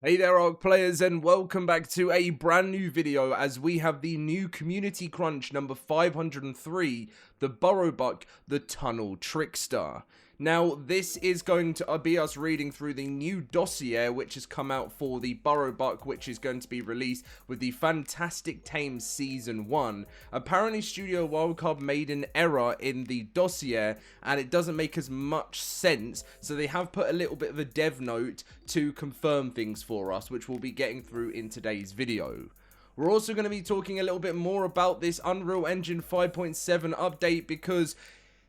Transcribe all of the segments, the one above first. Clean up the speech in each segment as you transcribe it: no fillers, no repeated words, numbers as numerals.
Hey there, ARK players, and welcome back to a brand new video as we have the new Community Crunch number 503, the Burrowbuck, the Tunnel Trickster. Now, this is going to be us reading through the new dossier which has come out for the Burrowbuck, which is going to be released with the fantastic Tamed Season 1. Apparently, Studio Wildcard made an error in the dossier, and it doesn't make as much sense, so they have put a little bit of a dev note to confirm things for us, which we'll be getting through in today's video. We're also going to be talking a little bit more about this Unreal Engine 5.7 update because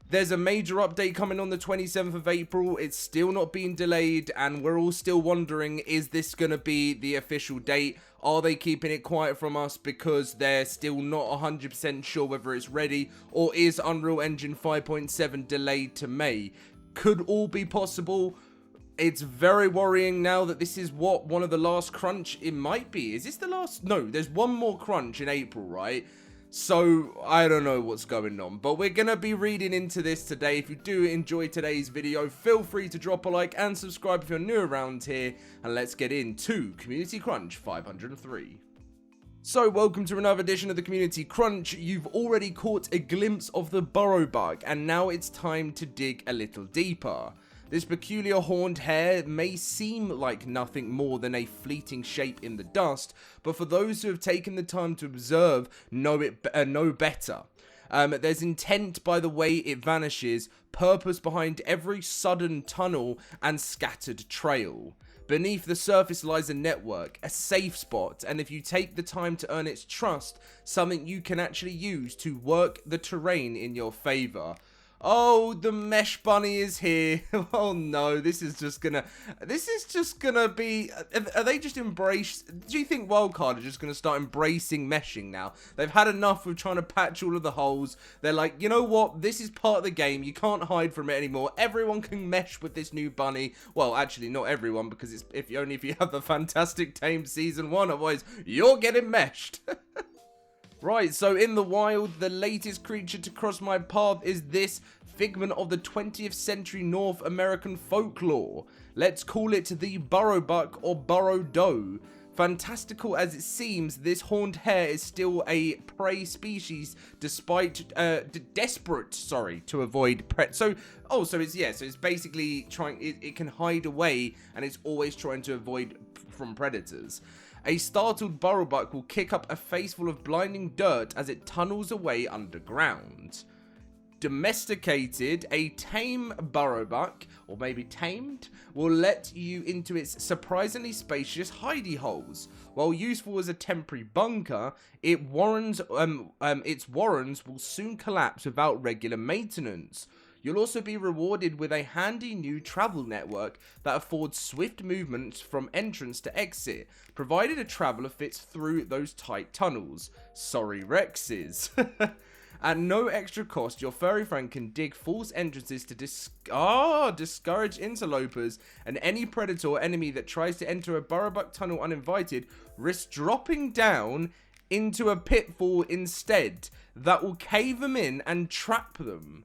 there's a major update coming on the 27th of April. It's still not being delayed, and we're all still wondering, is this going to be the official date? Are they keeping it quiet from us because they're still not 100% sure whether it's ready, or is Unreal Engine 5.7 delayed to May? Could all be possible. It's very worrying now that this is one of the last crunch it might be. Is this the last? No, there's one more crunch in April, right? So, I don't know what's going on, but we're going to be reading into this today. If you do enjoy today's video, feel free to drop a like and subscribe if you're new around here, and let's get into Community Crunch 503. So, welcome to another edition of the Community Crunch. You've already caught a glimpse of the Burrowbuck, and now it's time to dig a little deeper. This peculiar horned hare may seem like nothing more than a fleeting shape in the dust, but for those who have taken the time to observe, know better. There's intent by the way it vanishes, purpose behind every sudden tunnel and scattered trail. Beneath the surface lies a network, a safe spot, and if you take the time to earn its trust, something you can actually use to work the terrain in your favor. Oh, the mesh bunny is here. Oh no, this is just gonna be, are they just do you think Wildcard are just gonna start embracing meshing now? They've had enough of trying to patch all of the holes. They're like, you know what, this is part of the game, you can't hide from it anymore. Everyone can mesh with this new bunny. Well, actually not everyone, because it's only if you have the fantastic Tamed Season 1, otherwise you're getting meshed. Right, so in the wild, the latest creature to cross my path is this figment of the 20th century North American folklore. Let's call it the Burrowbuck or burrow. Fantastical as it seems, this horned hare is still a prey species despite desperate to avoid so it's basically trying, it can hide away, and it's always trying to avoid from predators. A startled Burrowbuck will kick up a face full of blinding dirt as it tunnels away underground. Domesticated, a tame Burrowbuck, or maybe tamed, will let you into its surprisingly spacious hidey holes. While useful as a temporary bunker, its warrens will soon collapse without regular maintenance. You'll also be rewarded with a handy new travel network that affords swift movement from entrance to exit, provided a traveler fits through those tight tunnels. Sorry, Rexes. At no extra cost, your furry friend can dig false entrances to discourage interlopers, and any predator or enemy that tries to enter a Burrowbuck tunnel uninvited risks dropping down into a pitfall instead that will cave them in and trap them.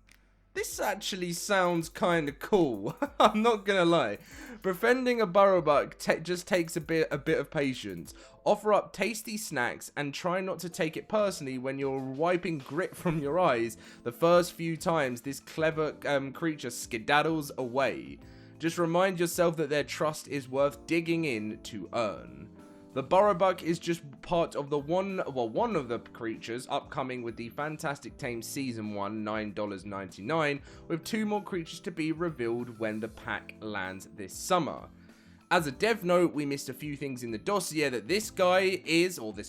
This actually sounds kind of cool. I'm not gonna lie. Befriending a Burrowbuck just takes a bit of patience. Offer up tasty snacks and try not to take it personally when you're wiping grit from your eyes the first few times this clever creature skedaddles away. Just remind yourself that their trust is worth digging in to earn. The Burrowbuck is just part of the one of the creatures upcoming with the fantastic Tamed Season 1, $9.99, with 2 more creatures to be revealed when the pack lands this summer. As a dev note, we missed a few things in the dossier that this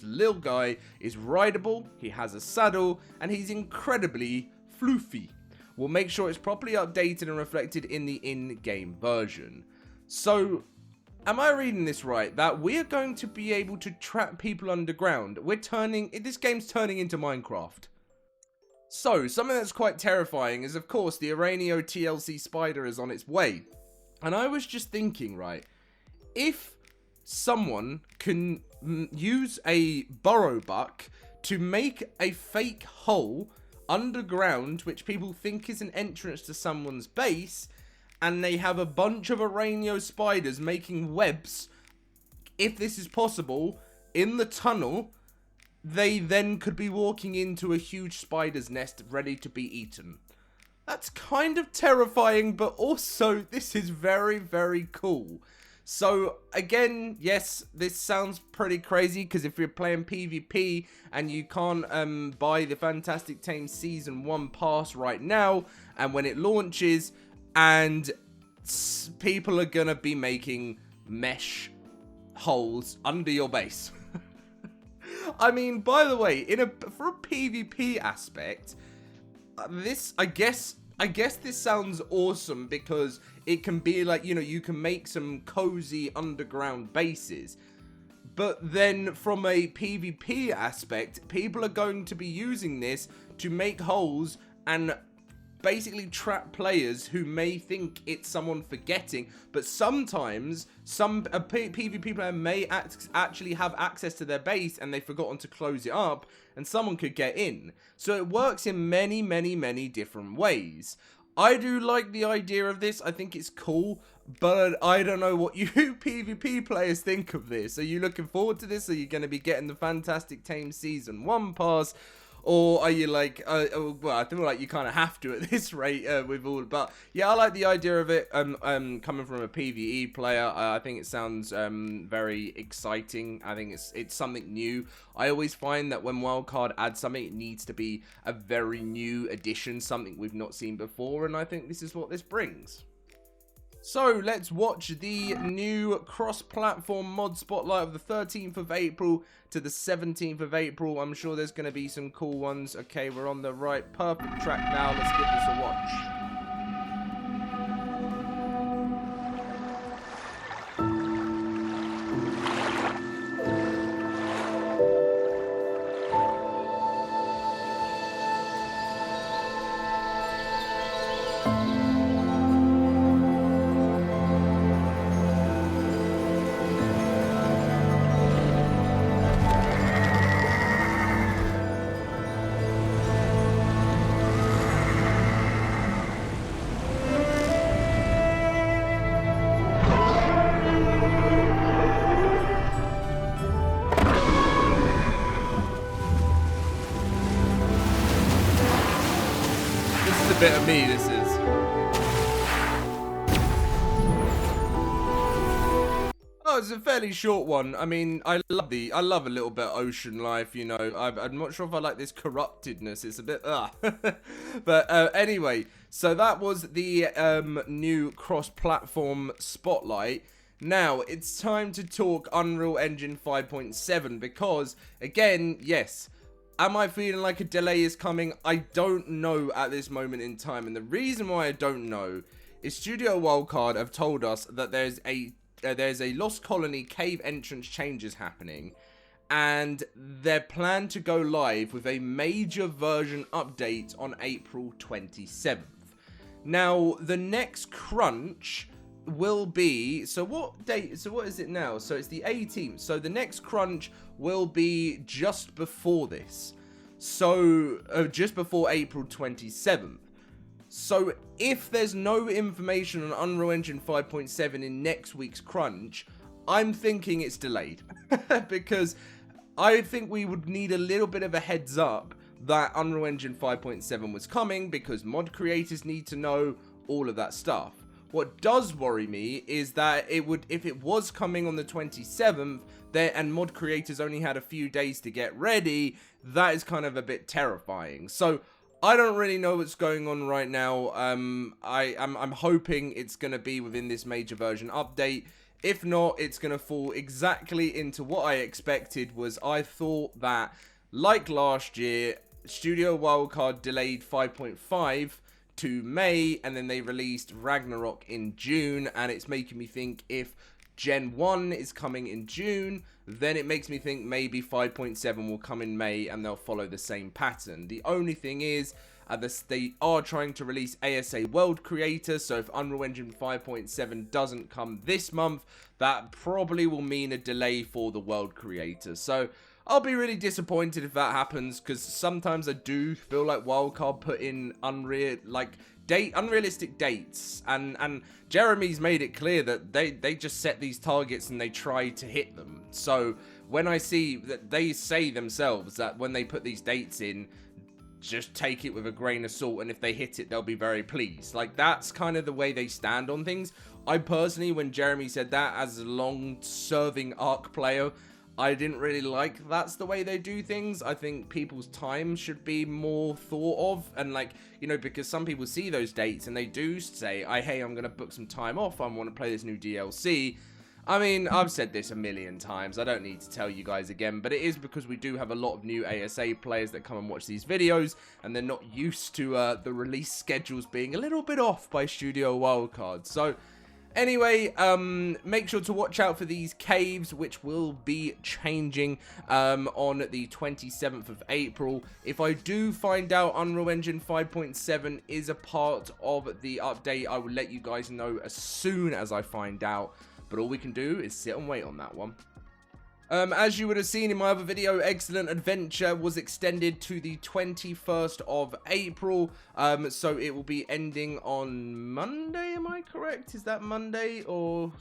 little guy is rideable, he has a saddle, and he's incredibly floofy. We'll make sure it's properly updated and reflected in the in-game version. So, am I reading this right? That we are going to be able to trap people underground. This game's turning into Minecraft. So, something that's quite terrifying is, of course, the Aranio TLC spider is on its way. And I was just thinking, right, if someone can use a Burrowbuck to make a fake hole underground, which people think is an entrance to someone's base, and they have a bunch of Aranio spiders making webs if this is possible, in the tunnel, they then could be walking into a huge spider's nest ready to be eaten. That's kind of terrifying, but also this is very, very cool. So again, yes, this sounds pretty crazy because if you're playing PvP and you can't buy the Fantastic Tamed Season 1 pass right now, and when it launches, and people are gonna be making mesh holes under your base. I mean, by the way, for a PvP aspect, this, I guess this sounds awesome because it can be like, you know, you can make some cozy underground bases. But then from a PvP aspect, people are going to be using this to make holes and basically trap players who may think it's someone forgetting, but sometimes a PvP player may actually have access to their base and they've forgotten to close it up, and someone could get in. So it works in many, many, many different ways. I do like the idea of this. I think it's cool, but I don't know what you PvP players think of this. Are you looking forward to this? Are you going to be getting the Fantastic Tamed Season 1 pass? Or are you like, well, I feel like you kind of have to at this rate with all, but yeah, I like the idea of it coming from a PvE player. I think it sounds very exciting. I think it's something new. I always find that when Wildcard adds something, it needs to be a very new addition, something we've not seen before, and I think this is what this brings. So let's watch the new cross-platform mod spotlight of the 13th of April to the 17th of April. I'm sure there's going to be some cool ones. Okay, we're on the right perfect track now. Let's give this a watch. A bit of me, this is. Oh, it's a fairly short one. I mean, I love a little bit of ocean life, you know. I'm not sure if I like this corruptedness. It's a bit but anyway, so that was the new cross-platform spotlight. Now it's time to talk Unreal Engine 5.7 because again, yes, am I feeling like a delay is coming? I don't know at this moment in time. And the reason why I don't know is Studio Wildcard have told us that there's a Lost Colony cave entrance changes happening. And they're planned to go live with a major version update on April 27th. Now, the next crunch will be, so what date, so what is it now? So it's the 18th. So the next crunch will be just before this. So just before April 27th. So if there's no information on Unreal Engine 5.7 in next week's crunch, I'm thinking it's delayed. Because I think we would need a little bit of a heads up that Unreal Engine 5.7 was coming, because mod creators need to know all of that stuff. What does worry me is that if it was coming on the 27th, and mod creators only had a few days to get ready, that is kind of a bit terrifying. So I don't really know what's going on right now. I'm hoping it's going to be within this major version update. If not, it's going to fall exactly into what I expected. Was I thought that, like last year, Studio Wildcard delayed 5.5 to May, and then they released Ragnarok in June, and it's making me think if Gen 1 is coming in June, then it makes me think maybe 5.7 will come in May and they'll follow the same pattern. The only thing is, they are trying to release ASA World Creator, so if Unreal Engine 5.7 doesn't come this month, that probably will mean a delay for the World Creator. So I'll be really disappointed if that happens, because sometimes I do feel like Wildcard put in Unreal, like, unrealistic dates, and Jeremy's made it clear that they just set these targets and they try to hit them. So when I see that, they say themselves that when they put these dates in, just take it with a grain of salt, and if they hit it, they'll be very pleased. Like, that's kind of the way they stand on things. I personally, when Jeremy said that, as a long-serving ARK player, I didn't really like that's the way they do things. I think people's time should be more thought of, and like, you know, because some people see those dates and they do say, hey, I'm gonna book some time off, I want to play this new DLC. I mean, I've said this a million times, I don't need to tell you guys again, but it is because we do have a lot of new ASA players that come and watch these videos, and they're not used to the release schedules being a little bit off by Studio Wildcard. So anyway, make sure to watch out for these caves, which will be changing on the 27th of April. If I do find out Unreal Engine 5.7 is a part of the update, I will let you guys know as soon as I find out. But all we can do is sit and wait on that one. As you would have seen in my other video, Excellent Adventure was extended to the 21st of April. So it will be ending on Monday, am I correct? Is that Monday or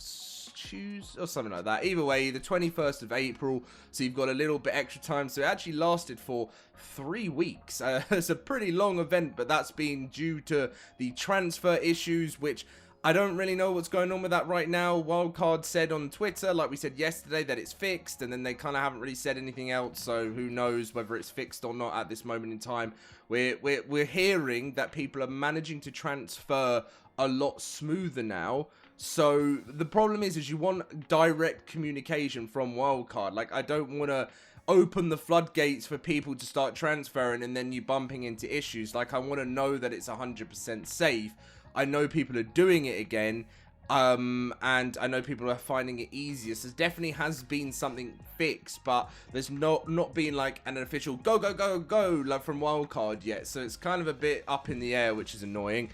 Tuesday or something like that? Either way, the 21st of April. So you've got a little bit extra time. So it actually lasted for 3 weeks. It's a pretty long event, but that's been due to the transfer issues, which I don't really know what's going on with that right now. Wildcard said on Twitter, like we said yesterday, that it's fixed, and then they kind of haven't really said anything else, so who knows whether it's fixed or not at this moment in time. We're hearing that people are managing to transfer a lot smoother now. So the problem is you want direct communication from Wildcard. Like, I don't want to open the floodgates for people to start transferring and then you bumping into issues. Like, I want to know that it's 100% safe. I know people are doing it again, and I know people are finding it easier. So there definitely has been something fixed, but there's not been like an official go like from Wildcard yet. So it's kind of a bit up in the air, which is annoying.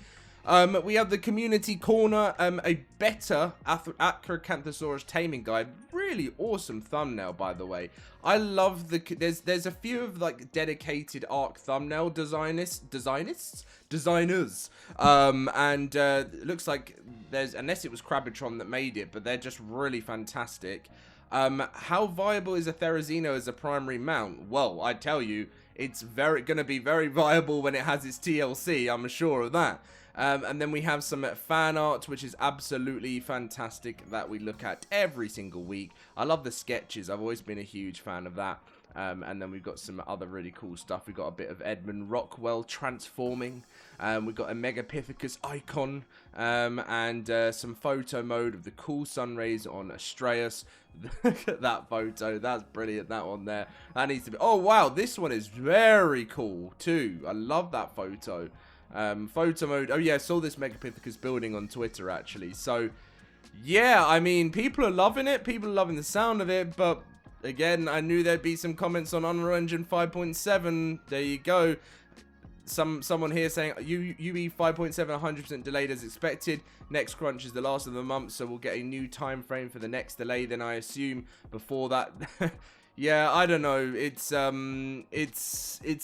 We have the community corner, a better Acrocanthosaurus taming guide. Really awesome thumbnail, by the way. I love the there's a few of like dedicated ARK thumbnail designers, and it looks like there's, unless it was Crabitron that made it, but they're just really fantastic. How viable is a Therizino as a primary mount? Well, I tell you, it's gonna be very viable when it has its TLC, I'm sure of that. And then we have some fan art, which is absolutely fantastic, that we look at every single week. I love the sketches. I've always been a huge fan of that. And then we've got some other really cool stuff. We've got a bit of Edmund Rockwell transforming. We've got a Megapithecus icon. And some photo mode of the cool sun rays on Astraeus. Look at that photo. That's brilliant, that one there. That needs to be... Oh, wow. This one is very cool, too. I love that photo. Photo mode. Oh yeah, I saw this Megapithecus building on Twitter actually. So yeah, I mean, people are loving it. People are loving the sound of it. But again, I knew there'd be some comments on Unreal Engine 5.7. There you go. Someone here saying UE 5.7 100% delayed as expected. Next crunch is the last of the month, so we'll get a new time frame for the next delay. Then I assume before that. Yeah, I don't know. It's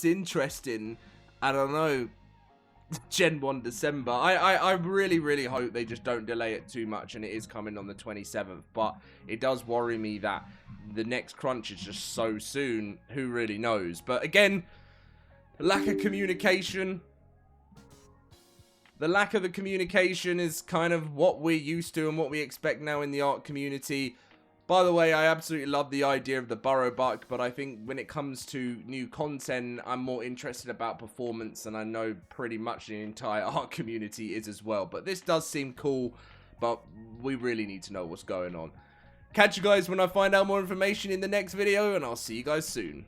interesting. I don't know. Gen 1 December. I really hope they just don't delay it too much and it is coming on the 27th. But it does worry me that the next crunch is just so soon. Who really knows? But again, lack of communication. The lack of the communication is kind of what we're used to and what we expect now in the ARK community. By the way, I absolutely love the idea of the Burrowbuck, but I think when it comes to new content, I'm more interested about performance, and I know pretty much the entire ARK community is as well. But this does seem cool, but we really need to know what's going on. Catch you guys when I find out more information in the next video, and I'll see you guys soon.